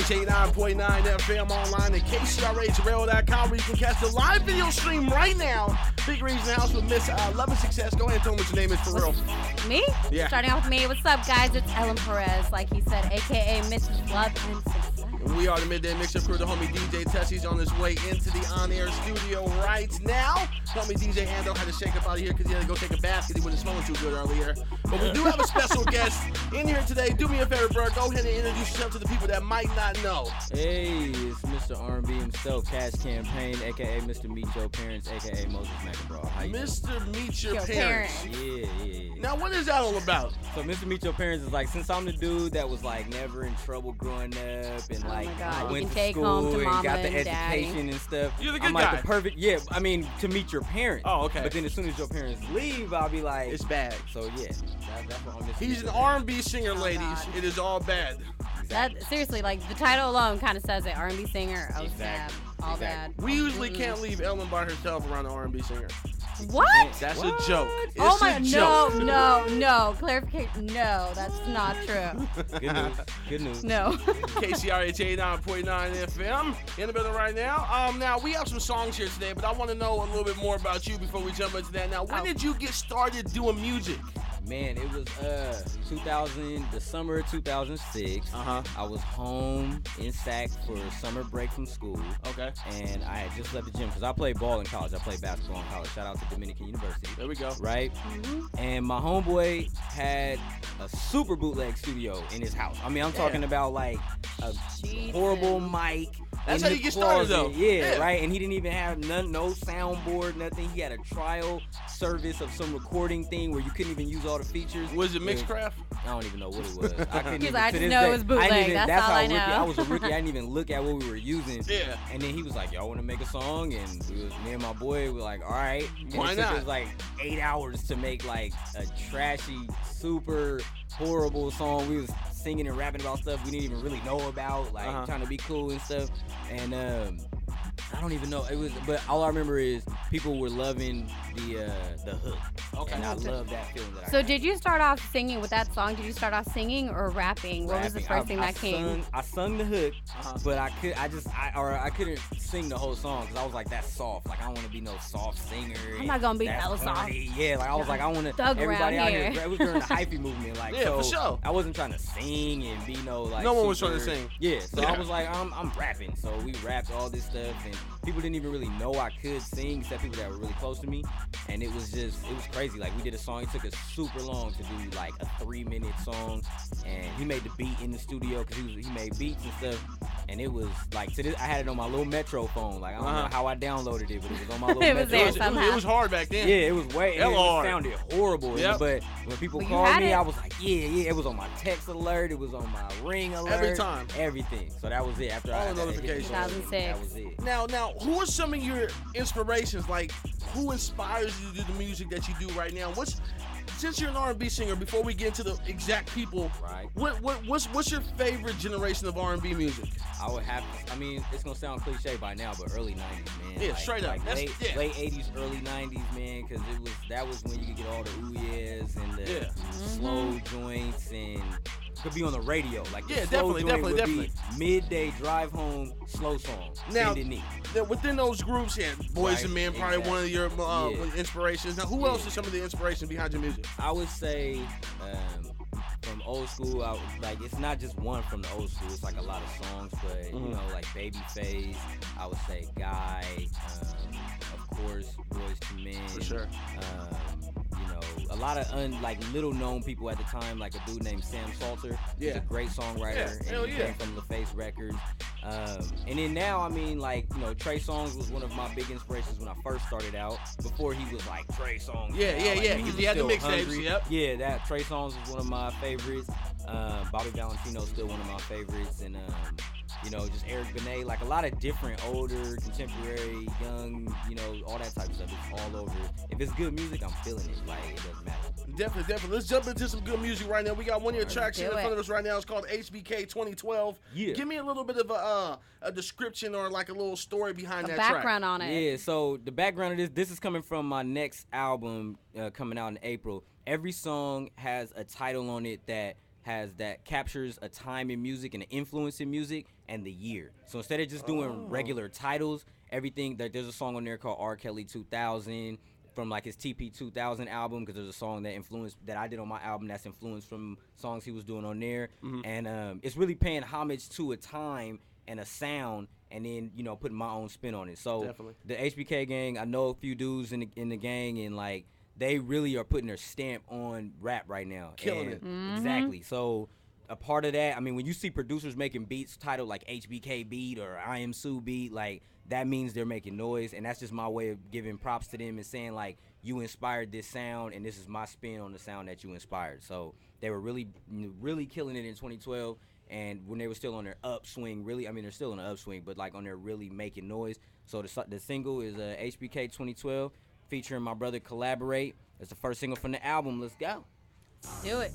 KCRH 89.9 FM online at KCRHrail.com where you can catch the live video stream right now. Big Reid's in the house with Miss Love and Success. Go ahead and tell me what your name is for real. Me? Yeah. Starting off with me. What's up, guys? It's Ellen Perez, like he said, a.k.a. Mrs. Love and Success. We are the Midday Mix-Up crew. The homie DJ Tessie's on his way into the on-air studio right now. Homie DJ Ando had to shake up out of here because he had to go take a bath because he wasn't smelling too good earlier. But we do have a special guest in here today. Do me a favor, bro. Go ahead and introduce yourself to the people that might not know. Hey, it's Mr. R&B himself, Campain, a.k.a. Mr. Meet Your Parents, a.k.a. Moses McEnroe. Mr. Meet Your Parents. Yeah. Now, what is that all about? So Mr. Meet Your Parents is like, since I'm the dude that was like never in trouble growing up and like God, went to take home school to and got mama the and education and stuff. You're the good I'm like guy. the perfect, I mean, to meet your parents. Oh, okay. But then as soon as your parents leave, I'll be like, It's bad. So yeah, that's what I'm Mr. He's Meet an Your R&B singer, Oh, ladies. God. It is all bad. That seriously, like the title alone kind of says it. R&B singer. Oh, Exactly. snap. All Exactly. bad. We usually can't leave Ellen by herself around an R&B singer. What? That's What? a joke. It's Oh my! a joke. No. Clarification. No, that's not true. Good news. No. KCRH 89.9 FM in the building right now. Now we have some songs here today, but I want to know a little bit more about you before we jump into that. Now, when did you get started doing music? Man, it was the summer of 2006. I was home in Sac for summer break from school. Okay. And I had just left the gym because I played ball in college. I played basketball in college. Shout out to Dominican University. There we go. Right? And my homeboy had a super bootleg studio in his house. I mean, I'm talking about like a horrible mic. That's in how the you get started, closet. though. Yeah, right? And he didn't even have no soundboard, nothing. He had a trial service of some recording thing where you couldn't even use all the features. Was it Mixcraft? I don't even know what it was. I couldn't He's even, like, I to just this know day, it was bootleg. I didn't even, That's all how I rookie. know. I was a rookie. I didn't even look at what we were using. Yeah. And then he was like, y'all want to make a song? And me and my boy were like, all right. And Why it took not? us like 8 hours to make like a trashy, super horrible song. We was singing and rapping about stuff we didn't even really know about, like trying to be cool and stuff. And I don't even know. It was, but all I remember is people were loving the hook. Okay. And I love that feeling that I So got. did you start off singing with that song? Did you start off singing or rapping? What was the first thing that came? I sung the hook, but I couldn't sing the whole song because I was like, that's soft. Like I don't want to be no soft singer. I'm not gonna be that's hella soft. corny. Yeah, like I was like, I want to. Thug Everybody around out here. here. It was during the hyphy movement, like Yeah, so. for sure. I wasn't trying to sing and be no like. No one was super- trying to sing. Yeah, so Yeah. I was like, I'm rapping. So we rapped all this stuff, and people didn't even really know I could sing except people that were really close to me. And it was crazy. Like we did a song. It took us super long to do like a 3-minute song, and he made the beat in the studio because he made beats and stuff. And it was like I had it on my little Metro phone. Like I don't know how I downloaded it, but it was on my little It was Metro. there It was hard back then. Yeah, it was way. Hella It hard. sounded horrible. Yep. But when people But you called had me, it. I was like, yeah. It was on my text alert. It was on my ring alert. Every time. Everything. So that was it. After All I the notifications. 2006. That was it. Now, who are some of your inspirations? Like, who inspires you to do the music that you do right now? Since you're an R&B singer, before we get into the exact people, Right. What's your favorite generation of R&B music? I would have to. I mean, it's gonna sound cliche by now, but early '90s, man. Yeah, straight up. Like That's- late '80s, early '90s, man, because that was when you could get all the ooh yeahs and the slow joints and could be on the radio. Like the Yeah, slow definitely, joint would be midday drive home slow song. Now, bend the knee. within those groups, Boys Right, and Men, probably one of your Yeah. inspirations. Now, who else is some of the inspiration behind your music? I would say from old school, it's not just one from the old school. It's like a lot of songs, but you know, like Babyface. I would say Guy. Of course, Boys to Men. For sure. You know, a lot of little known people at the time, like a dude named Sam Salter. He's Yeah. a great songwriter. Yeah, hell and he yeah. came from LaFace Records. And then now, I mean, like, you know, Trey Songz was one of my big inspirations when I first started out. Before he was like Trey Songz. Yeah, now, yeah, like, yeah, when 'cause was he had the still mixtapes, hungry. yep. Yeah, that Trey Songz was one of my favorites. Bobby Valentino's still one of my favorites, and you know, just Eric Benet, like a lot of different older, contemporary, young, you know, all that type of stuff. It's all over. If it's good music, I'm feeling it. Like it doesn't matter. Definitely. Let's jump into some good music right now. We got one of your tracks do in front it. of us right now. It's called HBK 2012. Yeah. Give me a little bit of a description or like a little story behind A that background track. on it. Yeah, so the background of this is coming from my next album coming out in April. Every song has a title on it that that captures a time in music and an influence in music and the year. So instead of just doing regular titles, everything, there's a song on there called R. Kelly 2000 from like his TP 2000 album, because there's a song that I did on my album that's influenced from songs he was doing on there. And it's really paying homage to a time and a sound, and then putting my own spin on it. So Definitely. the HBK gang, I know a few dudes in the gang, and like they really are putting their stamp on rap right now. Killing And it. Exactly. So a part of that, I mean, when you see producers making beats titled like HBK beat or I Am Sue beat, like that means they're making noise, and that's just my way of giving props to them and saying like, you inspired this sound, and this is my spin on the sound that you inspired. So they were really killing it in 2012, and when they were still on their upswing, really, I mean, they're still on the upswing, but like on their really making noise. So the single is HBK 2012, featuring my brother Collaborate. It's the first single from the album. Let's go. Do it.